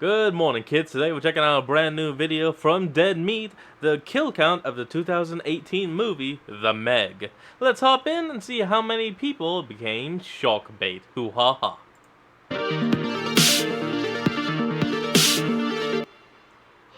Good morning, kids. Today we're checking out a brand new video from Dead Meat, the kill count of the 2018 movie, The Meg. Let's hop in and see how many people became shark bait. Hoo ha ha.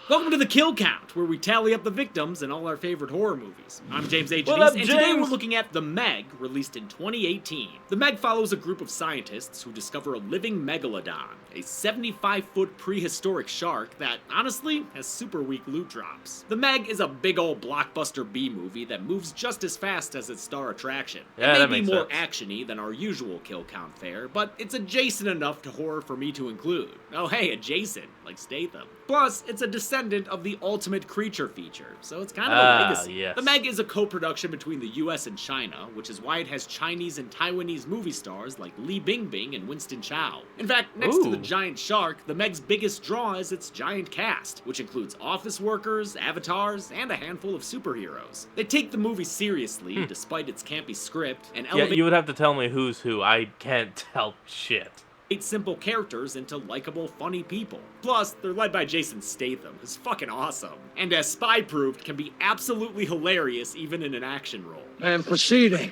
Welcome to the Kill Count, where we tally up the victims in all our favorite horror movies. I'm James H. What up, and today James? we're looking at The Meg, released in 2018. The Meg follows a group of scientists who discover a living megalodon, a 75-foot prehistoric shark that, honestly, has super weak loot drops. The Meg is a big ol' blockbuster B-movie that moves just as fast as its star attraction. Yeah, it that may be makes more sense. action-y than our usual Kill Count fare, but it's adjacent enough to horror for me to include. Oh hey, adjacent, like Statham. Plus, it's a descendant of the Ultimate Creature feature, so it's kind of a legacy. Yes. The Meg is a co-production between the US and China, which is why it has Chinese and Taiwanese movie stars like Li Bingbing and Winston Chow. In fact, next to the Ooh. giant shark, the Meg's biggest draw is its giant cast, which includes office workers, avatars, and a handful of superheroes. They take the movie seriously, despite its campy script, and Yeah, elevate you would have to tell me who's who. I can't tell shit. simple characters into likable, funny people. Plus, they're led by Jason Statham, who's fucking awesome. And as Spy proved, can be absolutely hilarious even in an action role. And proceeding.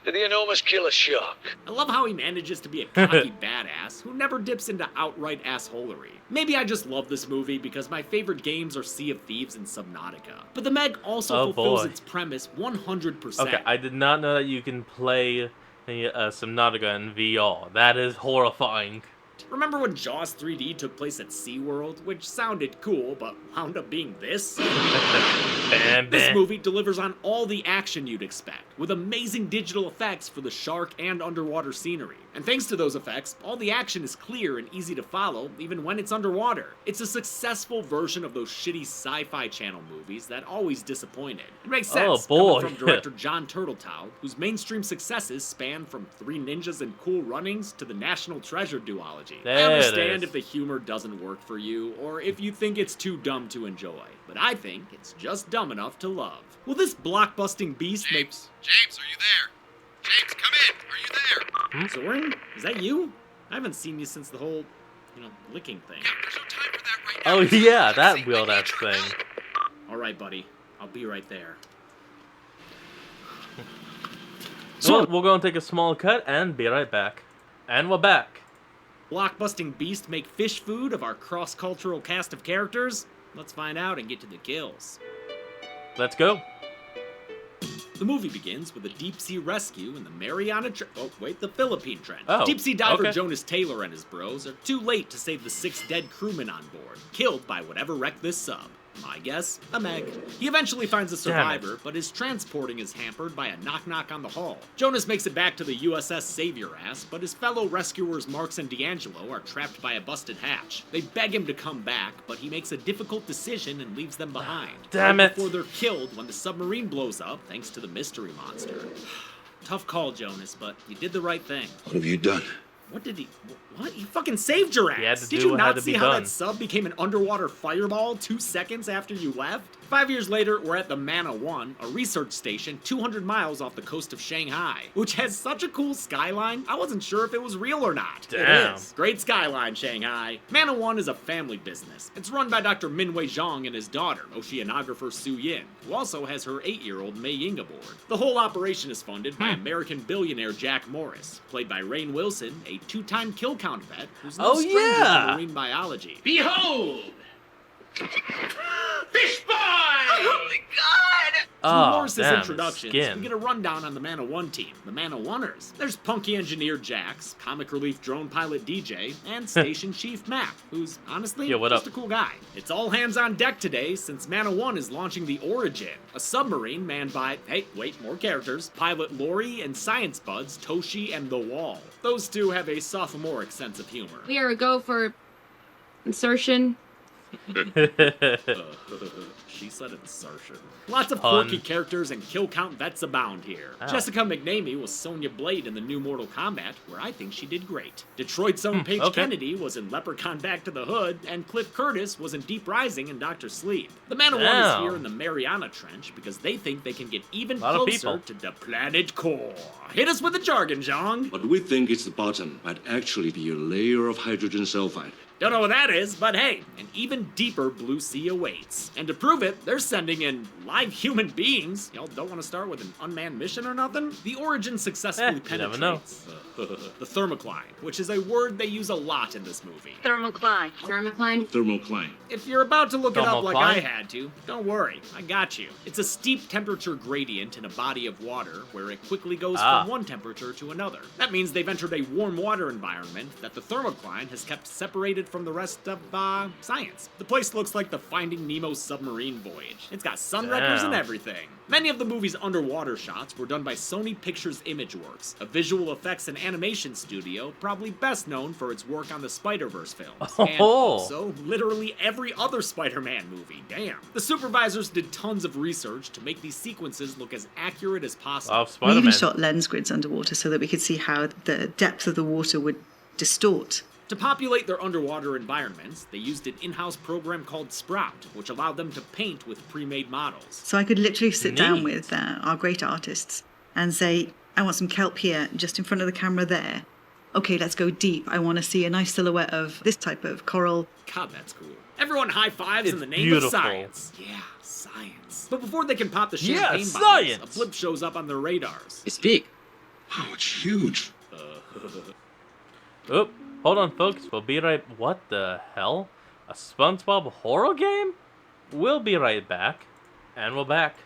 The enormous killer shark. I love how he manages to be a cocky badass who never dips into outright assholery. Maybe I just love this movie because my favorite games are Sea of Thieves and Subnautica. But The Meg also Oh, fulfills boy. its premise 100%. Okay, I did not know that you can play Subnautica in VR. That is horrifying. Remember when Jaws 3D took place at SeaWorld, which sounded cool, but wound up being this? Bam, This bam. movie delivers on all the action you'd expect, with amazing digital effects for the shark and underwater scenery. And thanks to those effects, all the action is clear and easy to follow, even when it's underwater. It's a successful version of those shitty Sci-Fi Channel movies that always disappointed. It makes sense, boy. coming from director John Turteltaub, whose mainstream successes span from Three Ninjas and Cool Runnings to the National Treasure duology. There I it understand is. if the humor doesn't work for you, or if you think it's too dumb to enjoy, but I think it's just dumb enough to love. Will this blockbusting beast make... James, are you there? James, come in. Are you there? Zoran? Is that you? I haven't seen you since the whole, licking thing. There's no time for that right now. Oh yeah, that See, weird I ass need your thing. help. Alright, buddy. I'll be right there. So we'll go and take a small cut and be right back. And we're back. Blockbusting beast make fish food of our cross-cultural cast of characters? Let's find out and get to the kills. Let's go. The movie begins with a deep-sea rescue in the the Philippine Trench. Oh, Deep-sea diver okay. Jonas Taylor and his bros are too late to save the 6 dead crewmen on board, killed by whatever wrecked this sub. My guess, a Meg. He eventually finds a Damn it. survivor, but his transporting is hampered by a knock-knock on the hull. Jonas makes it back to the USS Savior Ass, but his fellow rescuers Marks and D'Angelo are trapped by a busted hatch. They beg him to come back, but he makes a difficult decision and leaves them behind. Damn right it. Before they're killed when the submarine blows up, thanks to the mystery monster. Tough call, Jonas, but you did the right thing. What have you done? What did he... What? He fucking saved your ass! He had to Did do you what had not to see be how done. that sub became an underwater fireball 2 seconds after you left? 5 years later, we're at the Mana 1, a research station 200 miles off the coast of Shanghai, which has such a cool skyline, I wasn't sure if it was real or not. Damn. It is. Great skyline, Shanghai. Mana 1 is a family business. It's run by Dr. Minwei Zhang and his daughter, oceanographer Su Yin, who also has her 8-year-old Mei Ying aboard. The whole operation is funded by American billionaire Jack Morris, played by Rainn Wilson, a 2-time kill count vet who's no Oh, stranger yeah. to marine biology. Behold! Fish boy! Oh my god! Through Oh, Morris's damn, his introductions, skin. we get a rundown on the Mana 1 team, the Mana 1ers. There's punky engineer Jax, comic relief drone pilot DJ, and station chief Mac, who's honestly Yo, what just up? a cool guy. It's all hands on deck today since Mana 1 is launching the Origin, a submarine manned by, hey, wait, more characters, pilot Lori and science buds Toshi and The Wall. Those two have a sophomoric sense of humor. We are a go for insertion. She said insertion. Lots of Pun. quirky characters and kill count vets abound here. Ow. Jessica McNamee was Sonya Blade in the new Mortal Kombat, where I think she did great. Detroit's own Paige okay. Kennedy was in Leprechaun Back to the Hood, and Cliff Curtis was in Deep Rising and Dr. Sleep. The Man of One is Damn. here in the Mariana Trench because they think they can get even Lot of closer people. to the planet core. Hit us with the jargon, Jong. What we think is the bottom might actually be a layer of hydrogen sulfide. Don't know what that is, but hey, an even deeper blue sea awaits. And to prove it, they're sending in live human beings. Y'all don't want to start with an unmanned mission or nothing? The Origin successfully you never know. penetrates the thermocline, which is a word they use a lot in this movie. Thermocline. Thermocline. If you're about to look it up like I Thermocline? had to, don't worry, I got you. It's a steep temperature gradient in a body of water where it quickly goes from one temperature to another. That means they've entered a warm water environment that the thermocline has kept separated from the rest of, science. The place looks like the Finding Nemo submarine voyage. It's got sunwreckers and Damn. everything. Many of the movie's underwater shots were done by Sony Pictures Imageworks, a visual effects and animation studio probably best known for its work on the Spider-Verse films. And Oh. also literally every other Spider-Man movie. Damn. The supervisors did tons of research to make these sequences look as accurate as possible. Of We Spider-Man. even shot lens grids underwater so that we could see how the depth of the water would distort. To populate their underwater environments, they used an in-house program called Sprout, which allowed them to paint with pre-made models. So I could literally sit down Neat. with our great artists and say, I want some kelp here, just in front of the camera there. Okay, let's go deep. I want to see a nice silhouette of this type of coral. God, that's cool. Everyone high fives in It's the name beautiful. of science. Yeah, science. But before they can pop the Yeah, champagne bottles, science. a blip shows up on their radars. It's big. Oh, it's huge. Oop. Hold on, folks. We'll be right... What the hell? A SpongeBob horror game? We'll be right back. And we're back.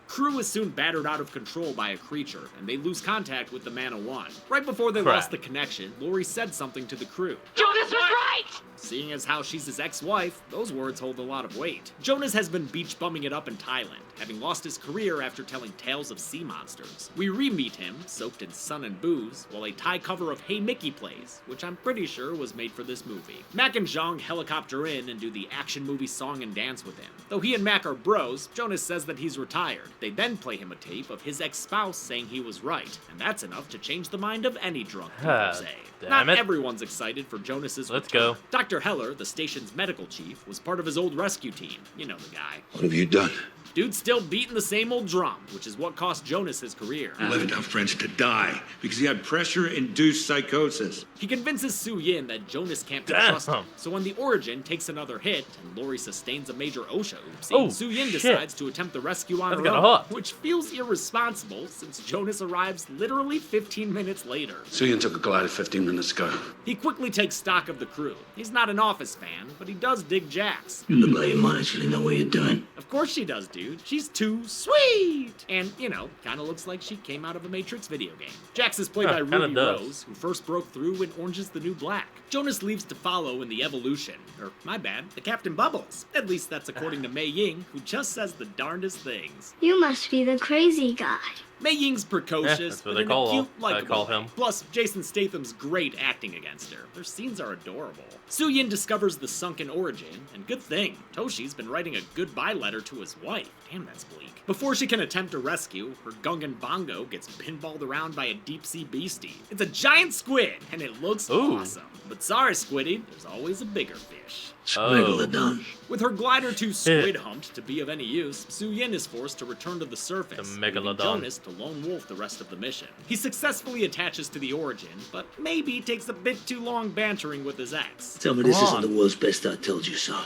Crew is soon battered out of control by a creature, and they lose contact with the Man of One. Right before they Crap. lost the connection, Lori said something to the crew. Jonas was right! Seeing as how she's his ex-wife, those words hold a lot of weight. Jonas has been beach bumming it up in Thailand, having lost his career after telling tales of sea monsters. We re-meet him, soaked in sun and booze, while a Thai cover of Hey Mickey plays, which I'm pretty sure was made for this movie. Mac and Zhang helicopter in and do the action movie song and dance with him. Though he and Mac are bros, Jonas says that he's retired. They then play him a tape of his ex-spouse saying he was right, and that's enough to change the mind of any drunk, people say. Damn Not it. everyone's excited for Jonas's Let's return. go. Dr. Heller, the station's medical chief, was part of his old rescue team. You know the guy. What have you done? Dude's still beating the same old drum, which is what cost Jonas his career. Left our friends to die because he had pressure-induced psychosis. He convinces Su Yin that Jonas can't be Damn. trusted. So when the Origin takes another hit and Lori sustains a major OSHA oopsie, Oh, Su Yin shit. decides to attempt the rescue on That's her kinda own, hot. which feels irresponsible since Jonas arrives literally 15 minutes later. Suyin took a glider 15 minutes ago. He quickly takes stock of the crew. He's not an Office fan, but he does dig Jax. You look like you might actually know what you're doing. Of course she does, dude. She's too sweet! And, you know, kinda looks like she came out of a Matrix video game. Jax is played by kinda Ruby does. Rose, who first broke through in Orange is the New Black. Jonas leaves to follow in the Evolution, or, my bad, the Captain Bubbles. At least that's according to Mei Ying, who just says the darndest things. You must be the crazy guy. Mei Ying's precocious, that's what but they in call a cute, him. likable him. way. Plus, Jason Statham's great acting against her. Their scenes are adorable. Su Yin discovers the sunken Origin, and good thing, Toshi's been writing a goodbye letter to his wife. Damn, that's bleak. Before she can attempt a rescue, her Gungan Bongo gets pinballed around by a deep-sea beastie. It's a giant squid, and it looks Ooh. awesome. But sorry, Squiddy, there's always a bigger fish. Megalodon. With her glider too squid humped to be of any use, Su Yin is forced to return to the surface, The leaving Megalodon. Jonas to lone wolf the rest of the mission. He successfully attaches to the Origin, but maybe takes a bit too long bantering with his ex. Tell me this Come isn't on. the world's best I told you so.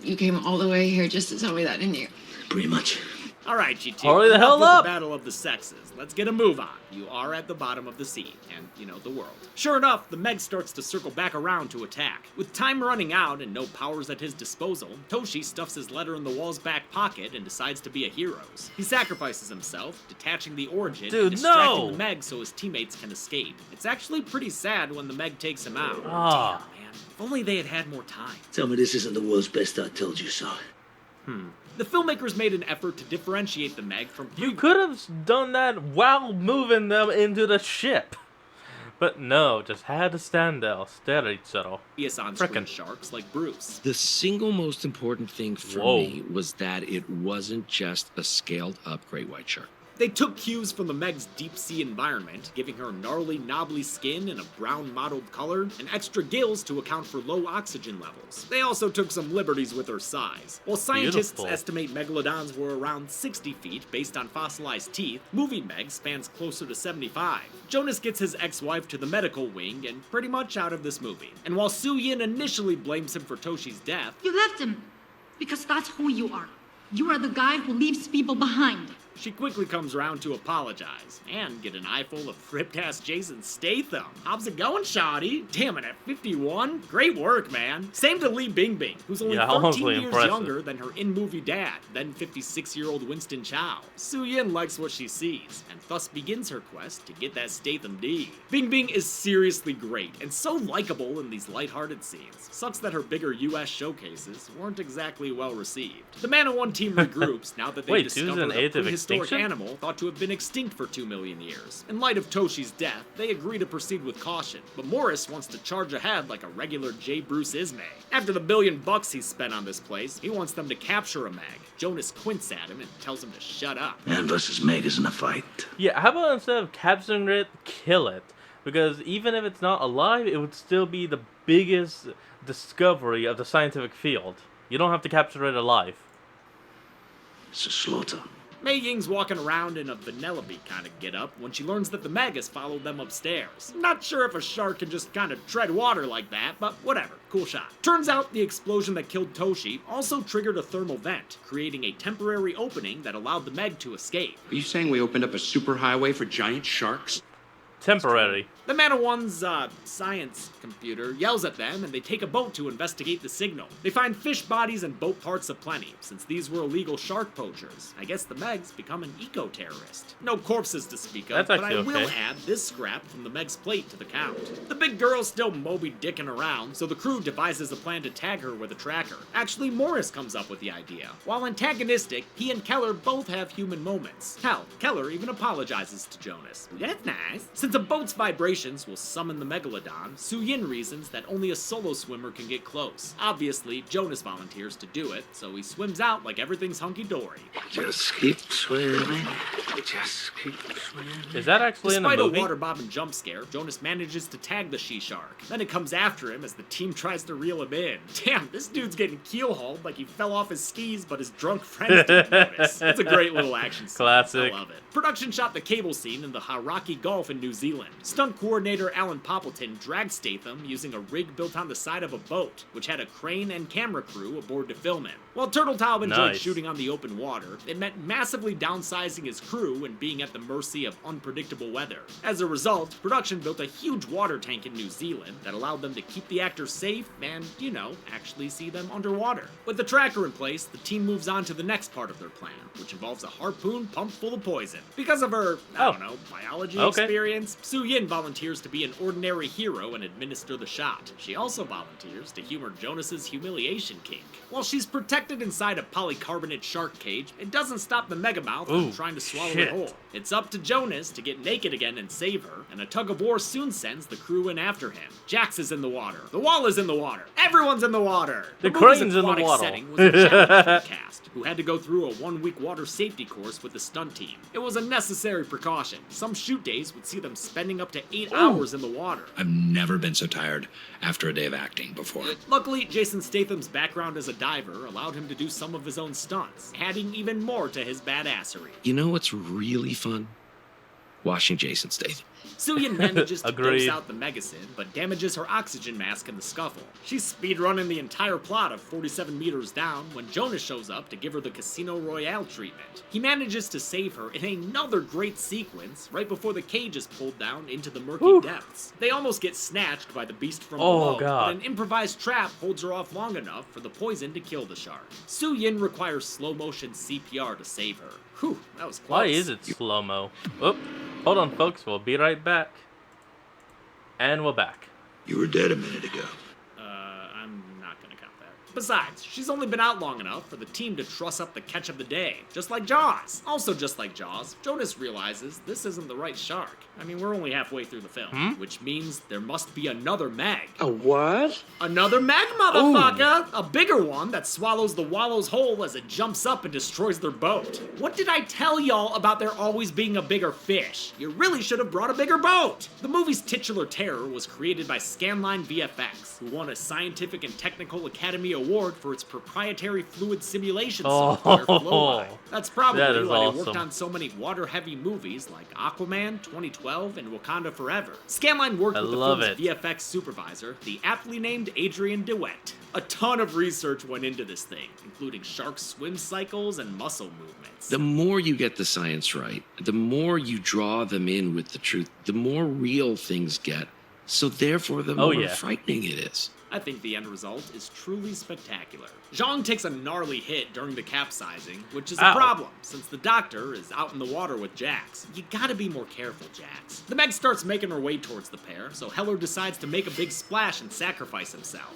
You came all the way here just to tell me that, didn't you? Pretty much. All right, you two. Hurry the enough hell with up! The battle of the sexes. Let's get a move on. You are at the bottom of the sea, and, you know, the world. Sure enough, the Meg starts to circle back around to attack. With time running out and no powers at his disposal, Toshi stuffs his letter in the wall's back pocket and decides to be a hero. He sacrifices himself, detaching the Origin Dude, and distracting no! the Meg so his teammates can escape. It's actually pretty sad when the Meg takes him out. Ah. Damn, man. If only they had had more time. Tell me this isn't the world's best I told you so. The filmmakers made an effort to differentiate the Meg from You could have done that while moving them into the ship. But no, just had to stand there, stare at each other. previous on-screen Frickin'. sharks like Bruce. The single most important thing for Whoa. me was that it wasn't just a scaled up great white shark. They took cues from the Meg's deep sea environment, giving her gnarly, knobbly skin and a brown mottled color, and extra gills to account for low oxygen levels. They also took some liberties with her size. While scientists Beautiful. estimate megalodons were around 60 feet based on fossilized teeth, movie Meg spans closer to 75. Jonas gets his ex-wife to the medical wing and pretty much out of this movie. And while Soo-yin initially blames him for Toshi's death, You left him because that's who you are. You are the guy who leaves people behind. she quickly comes around to apologize and get an eyeful of ripped-ass Jason Statham. How's it going, shawty? Damn it, at 51? Great work, man. Same to Lee Bingbing, who's only Yeah, 13 honestly years impressive. younger than her in-movie dad, then 56-year-old Winston Chow. Soo-yin likes what she sees, and thus begins her quest to get that Statham D. Bingbing is seriously great, and so likable in these lighthearted scenes. Sucks that her bigger US showcases weren't exactly well received. The Man of One team regroups now that they've Wait, Susan discovered a Eighth of prehistoric Extinction? animal thought to have been extinct for 2 million years. In light of Toshi's death, they agree to proceed with caution, but Morris wants to charge ahead like a regular J. Bruce Ismay. After the $1 billion he's spent on this place, he wants them to capture a Meg. Jonas quints at him and tells him to shut up. Man versus Meg isn't a fight. Yeah, how about instead of capturing it, kill it? Because even if it's not alive, it would still be the biggest discovery of the scientific field. You don't have to capture it alive. It's a slaughter. Mei Ying's walking around in a Vanellope kind of get-up when she learns that the Meg has followed them upstairs. Not sure if a shark can just kind of tread water like that, but whatever, cool shot. Turns out the explosion that killed Toshi also triggered a thermal vent, creating a temporary opening that allowed the Meg to escape. Are you saying we opened up a superhighway for giant sharks? Temporary. The Man of One's, science computer yells at them and they take a boat to investigate the signal. They find fish bodies and boat parts aplenty, since these were illegal shark poachers. I guess the Meg's become an eco-terrorist. No corpses to speak of, That's but I actually will okay. add this scrap from the Meg's plate to the count. The big girl's still Moby-Dicking around, so the crew devises a plan to tag her with a tracker. Actually, Morris comes up with the idea. While antagonistic, he and Keller both have human moments. Hell, Keller even apologizes to Jonas. That's nice. Since a boat's vibrations will summon the Megalodon, Soo-yin reasons that only a solo swimmer can get close. Obviously, Jonas volunteers to do it, so he swims out like everything's hunky-dory. Just keep swimming. Just keep swimming. Is that actually Despite in the a movie? water bobbing jump scare, Jonas manages to tag the she-shark. Then it comes after him as the team tries to reel him in. Damn, this dude's getting keel-hauled like he fell off his skis, but his drunk friends didn't notice. It's a great little action scene. Classic. I love it. Production shot the cable scene in the Hauraki Gulf in New Zealand. Stunt coordinator Alan Poppleton dragged Statham using a rig built on the side of a boat, which had a crane and camera crew aboard to film him. While Turtletaub enjoyed Nice. shooting on the open water, it meant massively downsizing his crew and being at the mercy of unpredictable weather. As a result, production built a huge water tank in New Zealand that allowed them to keep the actors safe and, actually see them underwater. With the tracker in place, the team moves on to the next part of their plan, which involves a harpoon pumped full of poison. Because of her, biology Okay. experience, Soo-yin volunteers to be an ordinary hero and administer the shot. She also volunteers to humor Jonas's humiliation kink. While she's protected inside a polycarbonate shark cage, it doesn't stop the Megamouth from Ooh, trying to swallow shit. it whole. It's up to Jonas to get naked again and save her, and a tug-of-war soon sends the crew in after him. Jax is in the water. The wall is in the water. Everyone's in the water. The movie's crane's in the aquatic water. setting was a challenge for the cast, who had to go through a 1-week water safety course with the stunt team. It was a necessary precaution. Some shoot days would see them spending up to 8 hours in the water. I've never been so tired after a day of acting before. Luckily, Jason Statham's background as a diver allowed him to do some of his own stunts, adding even more to his badassery. You know what's really fun? Watching Jason Statham. Soo-yin manages to Agreed. dose out the Megacin, but damages her oxygen mask in the scuffle. She's speedrunning the entire plot of 47 meters down when Jonas shows up to give her the Casino Royale treatment. He manages to save her in another great sequence right before the cage is pulled down into the murky depths. They almost get snatched by the beast from Oh, below, God. but an improvised trap holds her off long enough for the poison to kill the shark. Soo-yin requires slow-motion CPR to save her. Whew, that was close. Why is it slow-mo? Oh, hold on, folks. We'll be right back. And we're back. You were dead a minute ago. I'm not gonna count that. Besides, she's only been out long enough for the team to truss up the catch of the day, just like Jaws. Also just like Jaws, Jonas realizes this isn't the right shark. I mean, we're only halfway through the film, which means there must be another Meg. A what? Another Meg, motherfucker! A bigger one that swallows the wallows whole as it jumps up and destroys their boat. What did I tell y'all about there always being a bigger fish? You really should have brought a bigger boat! The movie's titular terror was created by Scanline VFX, who won a Scientific and Technical Academy Award for its proprietary fluid simulation software, Floweye. That's probably That is why they worked awesome. on so many water-heavy movies like Aquaman, 2012, and Wakanda Forever. Scanline worked I with the love film's it. VFX supervisor, the aptly named Adrian DeWitt. A ton of research went into this thing, including shark swim cycles and muscle movements. The more you get the science right, the more you draw them in with the truth, the more real things get. So therefore, the Oh, more yeah. frightening it is. I think the end result is truly spectacular. Zhang takes a gnarly hit during the capsizing, which is a Ow. problem, since the doctor is out in the water with Jax. You gotta be more careful, Jax. The Meg starts making her way towards the pair, so Heller decides to make a big splash and sacrifice himself.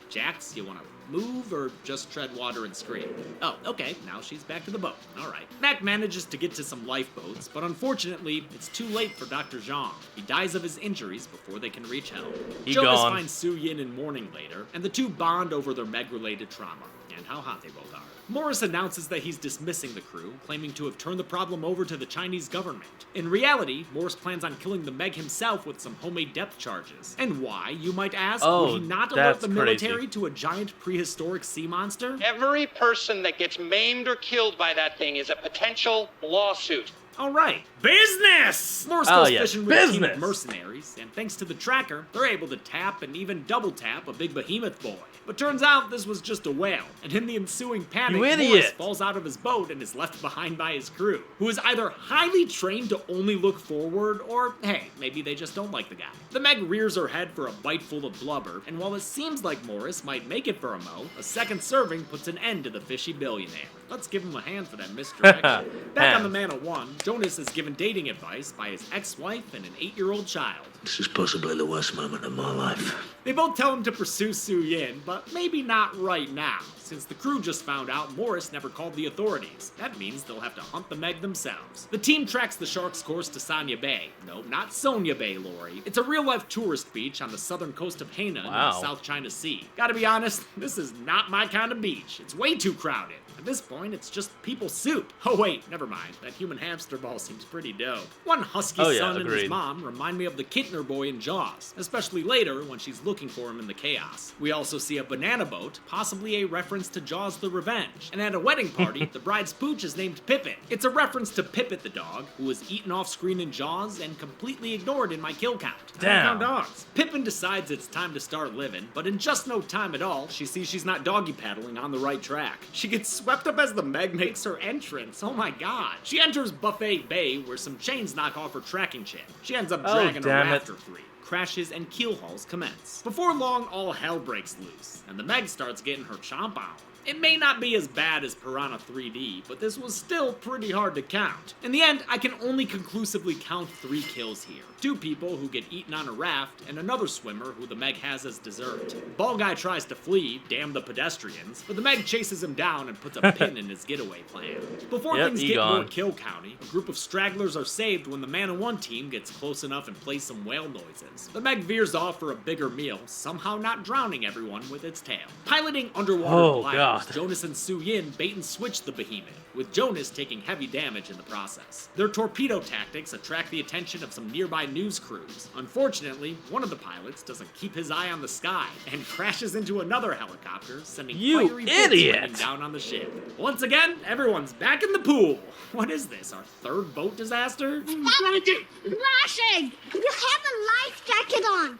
Jax, you wanna move or just tread water and scream? Oh, okay, now she's back to the boat. Alright. Mac manages to get to some lifeboats, but unfortunately, it's too late for Dr. Zhang. He dies of his injuries before they can reach help. He Jonas gone. finds Su Yin in mourning later, and the two bond over their Meg-related trauma, and how hot they both are. Morris announces that he's dismissing the crew, claiming to have turned the problem over to the Chinese government. In reality, Morris plans on killing the Meg himself with some homemade depth charges. And why, you might ask? Oh, Would he not alert that's the military crazy. to a giant prehistoric sea monster? Every person that gets maimed or killed by that thing is a potential lawsuit. All right, business! Morris Oh, goes yes, fishing with a team business. of mercenaries, and thanks to the tracker, they're able to tap and even double tap a big behemoth boy. But turns out this was just a whale, and in the ensuing panic, You Morris idiot. falls out of his boat and is left behind by his crew, who is either highly trained to only look forward, or hey, maybe they just don't like the guy. The Meg rears her head for a bite full of blubber, and while it seems like Morris might make it for a mo, a second serving puts an end to the fishy billionaire. Let's give him a hand for that misdirection. Back on the Man of One, Jonas is given dating advice by his ex-wife and an 8-year-old child. This is possibly the worst moment of my life. They both tell him to pursue Su Yin, but maybe not right now, since the crew just found out Morris never called the authorities. That means they'll have to hunt the Meg themselves. The team tracks the shark's course to Sanya Bay. No, not Sonia Bay, Lori. It's a real-life tourist beach on the southern coast of Hainan in Wow. the South China Sea. Gotta be honest, this is not my kind of beach. It's way too crowded. At this point, it's just people soup. Oh wait, never mind. That human hamster ball seems pretty dope. One husky Oh, yeah, son and his agreed. mom remind me of the Kittner boy in Jaws, especially later when she's looking for him in the chaos. We also see a banana boat, possibly a reference to Jaws the Revenge. And at a wedding party, the bride's pooch is named Pippin. It's a reference to Pippet the dog, who was eaten off screen in Jaws and completely ignored in my kill count. I don't Damn. count dogs. Pippin decides it's time to start living, but in just no time at all, she sees she's not doggy paddling on the right track. She gets swept up as the Meg makes her entrance. Oh my god. She enters Buffet Bay, where some chains knock off her tracking chip. She ends up Oh, dragging a damn it. rafter free. Crashes and keel hauls commence. Before long, all hell breaks loose, and the Meg starts getting her chomp on. It may not be as bad as Piranha 3D, but this was still pretty hard to count. In the end, I can only conclusively count 3 kills here. 2 people who get eaten on a raft, and another swimmer who the Meg has as dessert. Ball Guy tries to flee, damn the pedestrians, but the Meg chases him down and puts a pin in his getaway plan. Before Yep, things he get more gone. kill county, a group of stragglers are saved when the Man of One team gets close enough and plays some whale noises. The Meg veers off for a bigger meal, somehow not drowning everyone with its tail. Piloting underwater Oh, gliders, God. Jonas and Su Yin bait and switch the behemoth, with Jonas taking heavy damage in the process. Their torpedo tactics attract the attention of some nearby news crews. Unfortunately, one of the pilots doesn't keep his eye on the sky and crashes into another helicopter, sending You fiery bits idiot! raining down on the ship. Once again, everyone's back in the pool. What is this, our 3rd boat disaster? Flashing! You have a life jacket on.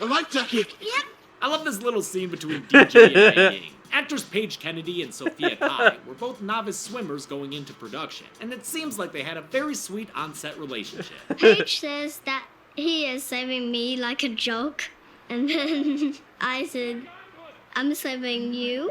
A life jacket. Yep. I love this little scene between DJ and Mai Ying. Actors Paige Kennedy and Sophia Kai were both novice swimmers going into production, and it seems like they had a very sweet on-set relationship. Paige says that he is saving me like a joke. And then I said, I'm saving you.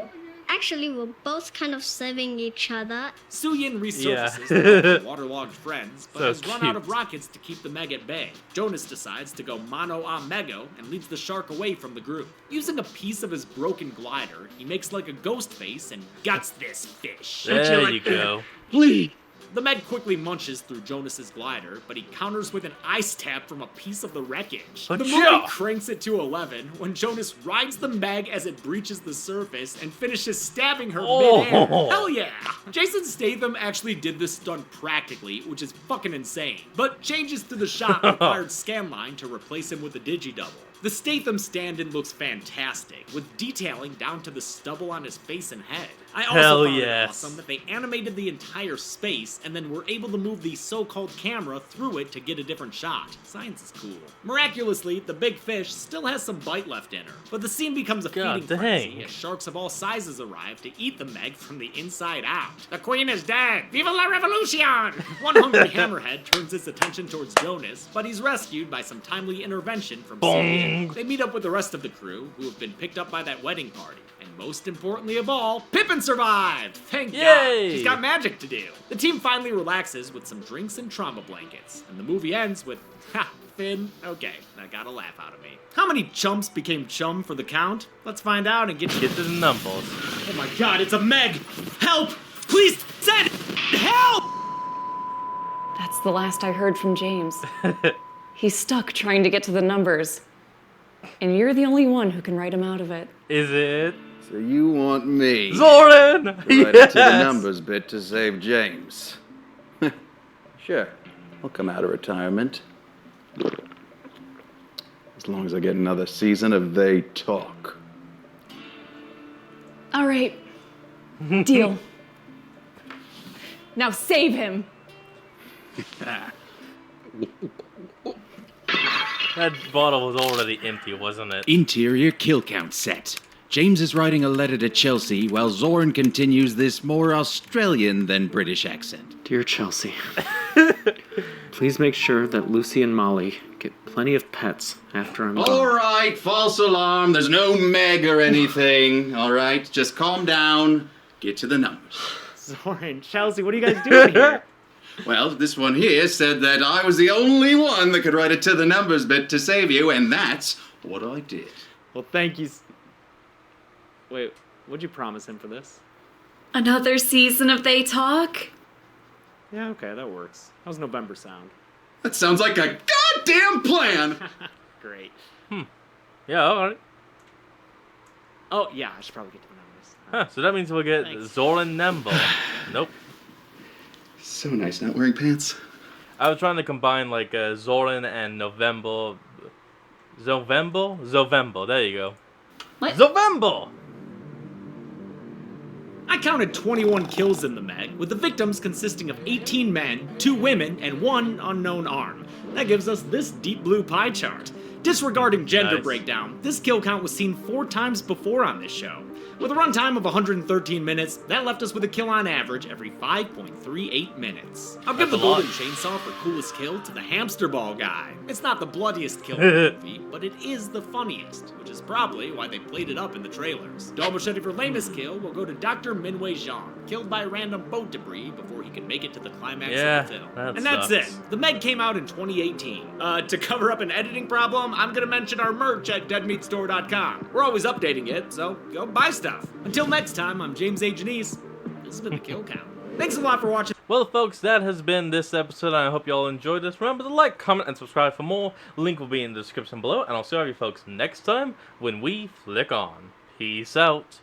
Actually, we're both kind of saving each other. Suyin resurfaces Yeah. to help her waterlogged friends, but So has run out of cute. rockets to keep the Meg at bay. Jonas decides to go mano a mego and leads the shark away from the group. Using a piece of his broken glider, he makes like a ghost face and guts this fish. There you go. Please. The Meg quickly munches through Jonas's glider, but he counters with an ice stab from a piece of the wreckage. The movie Achoo! cranks it to 11 when Jonas rides the Meg as it breaches the surface and finishes stabbing her Oh. midair. Hell yeah! Jason Statham actually did this stunt practically, which is fucking insane. But changes to the shot required Scanline to replace him with a digidouble. The Statham stand-in looks fantastic, with detailing down to the stubble on his face and head. I also Hell found yes. it awesome that they animated the entire space and then were able to move the so-called camera through it to get a different shot. Science is cool. Miraculously, the big fish still has some bite left in her, but the scene becomes a God feeding frenzy dang. as sharks of all sizes arrive to eat the Meg from the inside out. The queen is dead! Viva la revolution! One hungry hammerhead turns his attention towards Jonas, but he's rescued by some timely intervention from Sylvia. They meet up with the rest of the crew, who have been picked up by that wedding party. And most importantly of all, Pippin survived! Thank Yay! God! He's got magic to do. The team finally relaxes with some drinks and trauma blankets, and the movie ends with, ha, Finn, okay, that got a laugh out of me. How many chumps became chum for the count? Let's find out and get Get to the numbers. Oh my god, it's a Meg! Help! Please send help! That's the last I heard from James. He's stuck trying to get to the numbers. And you're the only one who can write him out of it. Is it So you want me Zoran? right to the numbers bit to save James? Sure, I'll come out of retirement. As long as I get another season of They Talk. All right. Deal. Now save him. That bottle was already empty, wasn't it? Interior kill count set. James is writing a letter to Chelsea while Zoran continues this more Australian than British accent. Dear Chelsea, please make sure that Lucy and Molly get plenty of pets after I'm All gone. right, false alarm. There's no Meg or anything. All right, just calm down. Get to the numbers. Zoran, Chelsea, what are you guys doing here? Well, this one here said that I was the only one that could write it to the numbers bit to save you, and that's what I did. Well, thank you. Wait, what'd you promise him for this? Another season of They Talk? Yeah, okay, that works. How's November sound? That sounds like a goddamn plan! Great. Yeah, alright. Oh, yeah, I should probably get to the numbers. Huh, so that means we'll get Thanks. Zoran Nembo. Nope. So nice not wearing pants. I was trying to combine like Zoran and November. Zovembo, there you go. What? Zovembo! I counted 21 kills in the Meg, with the victims consisting of 18 men, 2 women, and 1 unknown arm. That gives us this deep blue pie chart. Disregarding gender Nice. breakdown, this kill count was seen 4 times before on this show. With a runtime of 113 minutes, that left us with a kill on average every 5.38 minutes. I'll give the That's a lot. golden chainsaw for coolest kill to the hamster ball guy. It's not the bloodiest kill in the movie, but it is the funniest, which is probably why they played it up in the trailers. Dog machete for lamest kill will go to Dr. Minwei Zhang, killed by random boat debris before he could make it to the climax Yeah, of the film. that And that's sucks. it. The Meg came out in 2018. To cover up an editing problem, I'm gonna mention our merch at deadmeatstore.com. We're always updating it, so go buy stuff. Until next time, I'm James A. Janice. This has been the Kill Count. Thanks a lot for watching. Well, folks, that has been this episode. I hope you all enjoyed this. Remember to like, comment, and subscribe for more. Link will be in the description below. And I'll see all you folks next time when we flick on. Peace out.